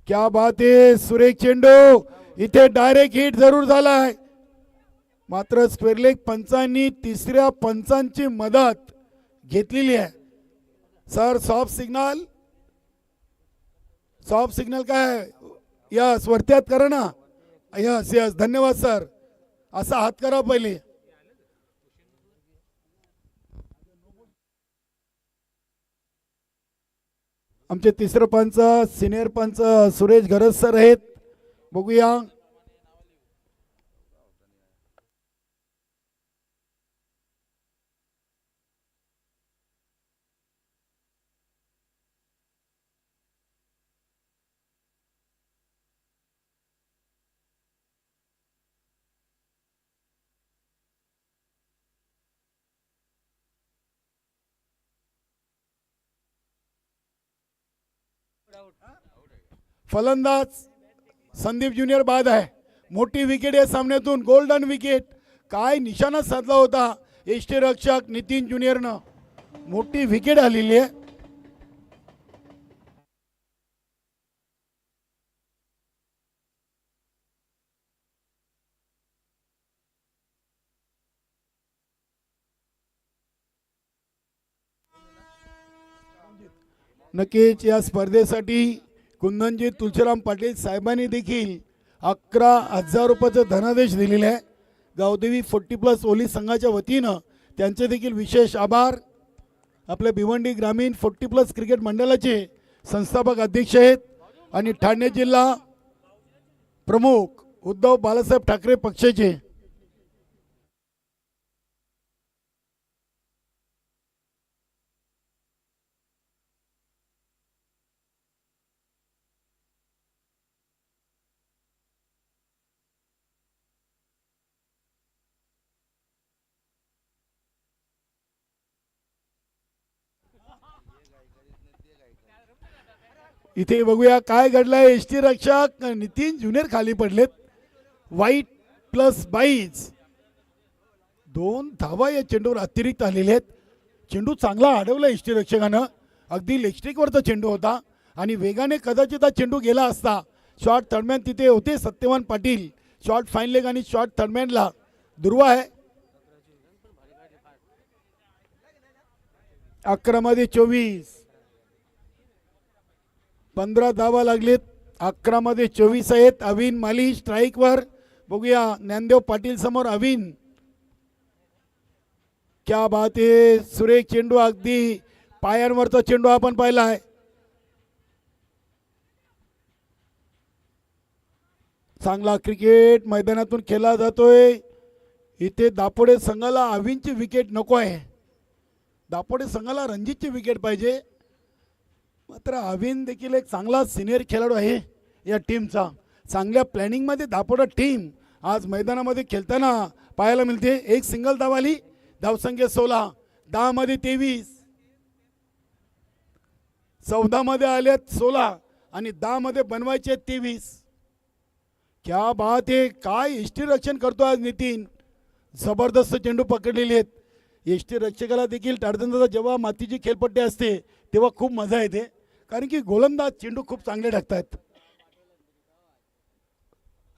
क्या बात आहे, सुरेख चेंडू, इथे डायरेक्ट हिट जरूर झालाय, मात्र स्क्वेअर लेग पंचांनी तिसऱ्या पंचांची मदत घेतलेली आहे. सर सॉफ्ट सिग्नल काय, यस वरती हात करा ना, यस यस धन्यवाद सर, असा हात करा पहिले. आमचे तिसरे पंच सिनियर पंच सुरेश गरज सर आहेत, बघूया. फलंदाज संदीप ज्युनियर बाद आहे. मोठी विकेट या सामन्यातून, गोल्डन विकेट. काय निशाणा साधला होता यष्टीरक्षक नितीन ज्युनियरनं, मोठी विकेट आलेली आहे. नक्कीच या स्पर्धेसाठी कुंदनजी तुलसीराम पाटील साहेबांनी देखील 11,000 रुपयाचा धनादेश दिलेला आहे. गावदेवी 40+ ओली संघाच्या वतीनं त्यांचे देखील विशेष आभार. आपल्या भिवंडी ग्रामीण 40+ क्रिकेट मंडळाचे संस्थापक अध्यक्ष आहेत आणि ठाणे जिल्हा प्रमुख उद्धव बाळासाहेब ठाकरे पक्षाचे. इथे बघूया काय घडलंय. यष्टीरक्षक नितीन ज्युनियर खाली पडलेत. वाईट प्लस 22, 2 धावा या चेंडूवर अतिरिक्त आलेले आहेत. चेंडू चांगला अडवला यष्टीरक्षकानं, अगदी लेगस्टिकवरचा चेंडू होता आणि वेगाने कदाचित हा चेंडू गेला असता. शॉर्ट थर्डमॅन तिथे होते Satyavan Patil, short fine leg आणि शॉर्ट थर्डमॅनला दुर्वा आहे. 11 मध्ये 24, 15 धावा लागलेत. 11 मध्ये 24 आहेत. अविन माली स्ट्राईकवर. बघूया ज्ञानदेव पाटील समोर अविन. क्या बात आहे, सुरेख चेंडू, अगदी पायांवरचा चेंडू आपण पाहिलाय. चांगला क्रिकेट मैदानातून खेळला जातोय. इथे दापोडे संघाला अविनची विकेट नको आहे, दापोडे संघाला रणजितची विकेट पाहिजे. मात्र अविन देखील एक चांगला सिनियर खेळाडू आहे या टीमचा. चांगल्या प्लॅनिंगमध्ये दापोडा टीम आज मैदानामध्ये खेळताना पाहायला मिळते. एक सिंगल धाव आली, धावसंख्या 16, 10 मध्ये 23, 14 मध्ये आल्यात 16 आणि 10 मध्ये बनवायचे 23. क्या बात आहे, काय यष्टीरक्षण करतो आज नितीन. जबरदस्त चेंडू पकडलेले आहेत. यष्टीरक्षकाला देखील टाळतंदाचा जेव्हा मातीची खेळपट्टी असते तेव्हा खूप मजा येते, कारण की गोलंदाज चेंडू खूप चांगले टाकतात.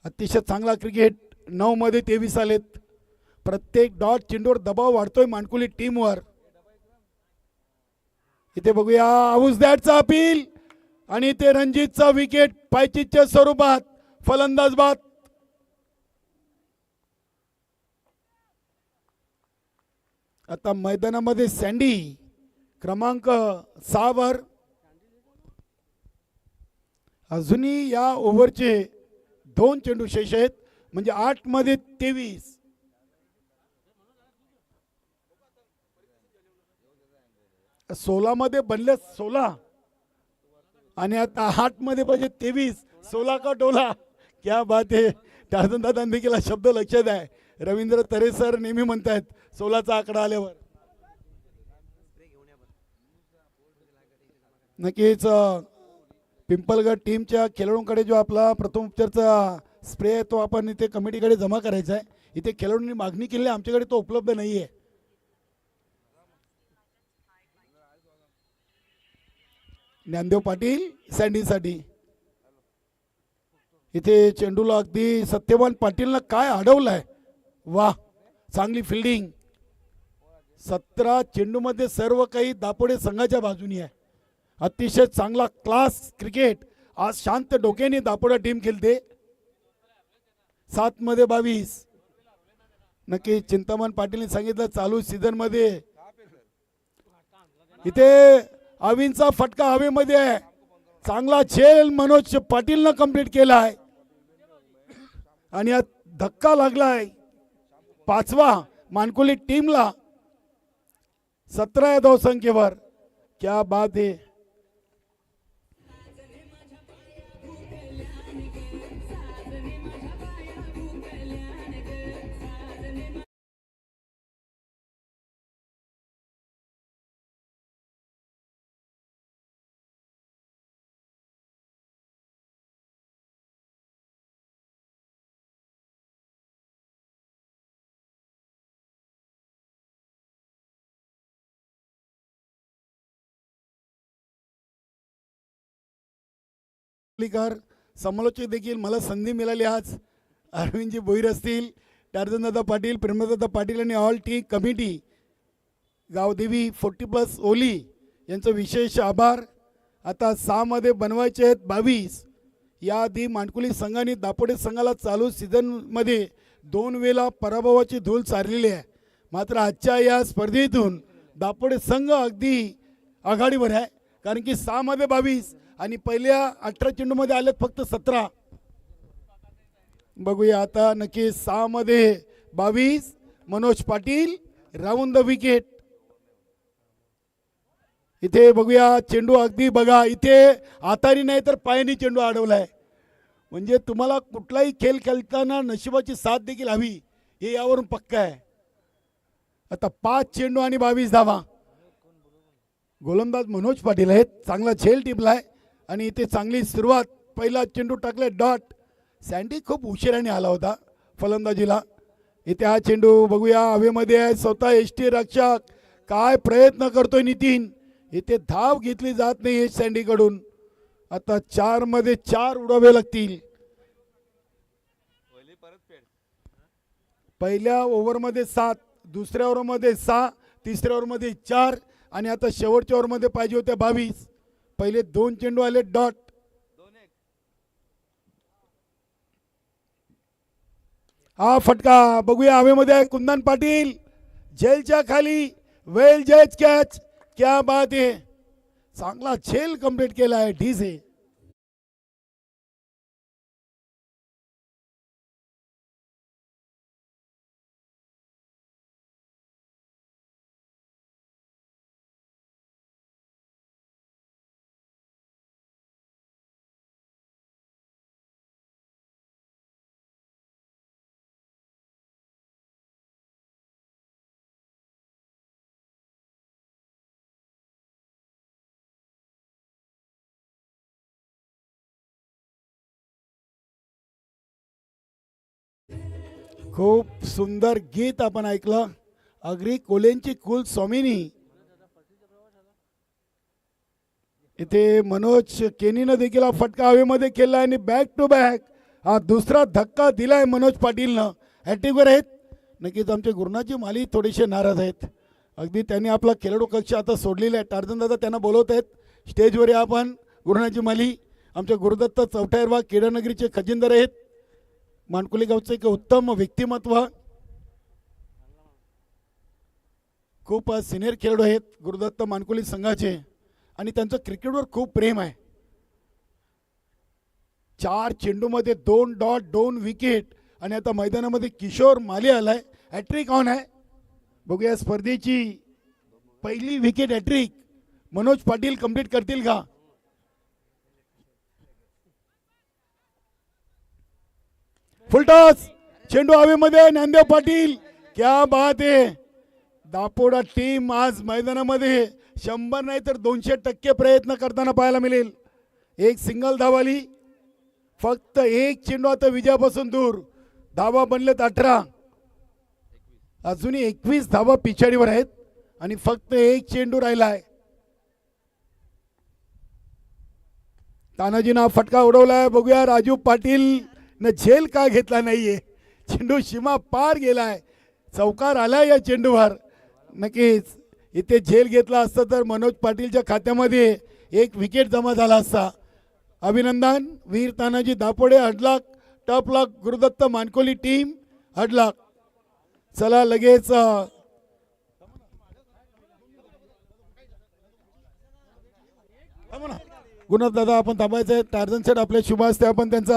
अतिशय चांगला क्रिकेट. 9 मध्ये 23 आलेत. प्रत्येक डॉट चेंडूवर दबाव वाढतोय मानकुली टीमवर. इथे बघूया आऊसदॅटचा अपील आणि इथे रणजितचा विकेट पायचीच्या स्वरूपात. फलंदाज बाद. आता मैदानामध्ये सँडी क्रमांक 6 वर. अजूनही या ओव्हरचे 2 चेंडू शेष आहेत, म्हणजे 8 मध्ये 23. सोळा मध्ये बनले 16 आणि आता 8 मध्ये पाहिजे 23. 16 का डोला. क्या बात आहे. दादा देखील शब्द लक्षात आहे. रवींद्र तरे सर नेहमी म्हणतात 16चा आकडा आल्यावर. नक्कीच पिंपलगड टीमच्या खेळाडूंकडे जो आपला प्रथम उपचारचा स्प्रे आहे तो आपण इथे कमिटीकडे जमा करायचा आहे. इथे खेळाडूंनी मागणी केली आहे, आमच्याकडे तो उपलब्ध नाही आहे. ज्ञानदेव पाटील सँडीसाठी. इथे चेंडूला अगदी सत्यवान पाटीलनं काय अडवलंय. वा, चांगली फिल्डिंग. 17 चेंडूमध्ये सर्व काही दापोडे संघाच्या बाजूनी आहे. अतिशय चांगला क्लास क्रिकेट आज शांत डोक्याने दापोडा टीम खेळते. 7 मध्ये 22. नक्की चिंतामण पाटीलने सांगितलं चालू सीझन मध्ये इथे अविनचा फटका हवेमध्ये आहे. चांगला झेल मनोज पाटीलनं कंप्लीट केला आहे आणि यात धक्का लागलाय 5वा मानकुली टीमला 17 या धावसंख्येवर. क्या बात है. समालोचक देखील मला संधी मिळाली आज. अरविंदजी भोईर असतील, टार्झनदादा पाटील, प्रेमदादा पाटील आणि ऑल टी कमिटी, गावदेवी 40+ ओली यांचं विशेष आभार. आता 6 मध्ये बनवायचे आहेत 22. याआधी मानकुली संघाने दापोडे संघाला चालू सीझनमध्ये 2 वेळा पराभवाची धूळ चारलेली आहे. मात्र आजच्या या स्पर्धेतून दापोडे संघ अगदी आघाडीवर आहे, कारण की 6 मध्ये 22 आणि पहिल्या 18 चेंडूमध्ये आलेत फक्त 17. बघूया आता नक्की 6 मध्ये 22 Manoj Patil round the wicket. इथे बघूया चेंडू अगदी बघा, इथे हाताने नाही तर पायाने चेंडू अडवलाय. म्हणजे तुम्हाला कुठलाही खेळ खेळताना नशिबाची साथ देखील हवी, हे यावरून पक्का आहे. आता 5 चेंडू आणि 22 धावा. गोलंदाज मनोज पाटील आहेत, चांगला झेल टिपलाय आणि इथे चांगली सुरुवात. पहिला चेंडू टाकलाय डॉट. सँडी खूप उशिराने आला होता फलंदाजीला. इथे हा चेंडू बघूया हवेमध्ये आहे. स्वतः एसटी रक्षक काय प्रयत्न करतोय नितीन. इथे धाव घेतली जात नाही सँडीकडून. आता 4 मध्ये 4 उडवावे लागतील. पहिल्या ओव्हरमध्ये 7, दुसऱ्या ओव्हरमध्ये 6, तिसऱ्या ओव्हरमध्ये 4 आणि आता शेवटच्या ओव्हरमध्ये पाहिजे होत्या 22. पहिले 2 चेंडू आले डॉट. हा फटका बघूया हवेमध्ये आहे. कुंदन पाटील झेलच्या खाली, वेल जज कॅच. क्या बात आहे. चांगला झेल कंप्लीट केला आहे ढीसे. खूप सुंदर गीत आपण ऐकलं. अग्री कोलेंची कुल स्वामिनी. इथे मनोज केनीनं देखील हा फटका हवेमध्ये केला आणि बॅक टू बॅक हा दुसरा धक्का दिलाय मनोज पाटीलनं. हॅट्रिकवर आहेत. नक्कीच आमचे गुरुनाथजी माली थोडेसे नाराज आहेत. अगदी त्यांनी आपला खेळाडू कक्ष आता सोडलेला आहे. टार्झन दादा त्यांना बोलवत आहेत स्टेजवर. या आपण गुरुनाथजी माली आमच्या गुरुदत्त चौथायरवा केडानगरीचे खजिनदार आहेत. मानकुली गावचं एक उत्तम व्यक्तिमत्व, खूप सिनियर खेळाडू आहेत गुरुदत्त मानकुली संघाचे आणि त्यांचं क्रिकेटवर खूप प्रेम आहे. 4 चेंडूमध्ये 2 डॉट 2 विकेट आणि आता मैदानामध्ये किशोर माली आलाय. हॅट्रिक ऑन आहे. बघूया स्पर्धेची पहिली wicket hattrick Manoj Patil complete करतील का. फुलटॉस चेंडू हवेमध्ये. ज्ञानदेव पाटील क्या बात आहे. दापोडा टीम आज मैदानामध्ये 100 नाही तर 200% प्रयत्न करताना पाहायला मिळेल. एक सिंगल धाव आली. फक्त एक चेंडू आता विजयापासून दूर. धावा बनलेत 18. अजूनही 21 धावा पिछाडीवर आहेत आणि फक्त एक चेंडू राहिला आहे. तानाजीनं हा फटका उडवलाय. बघूया राजू पाटील न झेल का घेतला नाहीये. चेंडू सीमा पार गेलाय, चौकार आलाय या चेंडूवर. नक्कीच इथे झेल घेतला असता तर मनोज पाटीलच्या खात्यामध्ये एक विकेट जमा झाला असता. अभिनंदन Veer Tanaji Dapode. Hadlak top lock Gurudatta Mankoli team Hadlak. चला लगेच गुणदादा आपण थांबायचं आहे. टार्झन सेट आपल्या शुभ असते आपण त्यांचा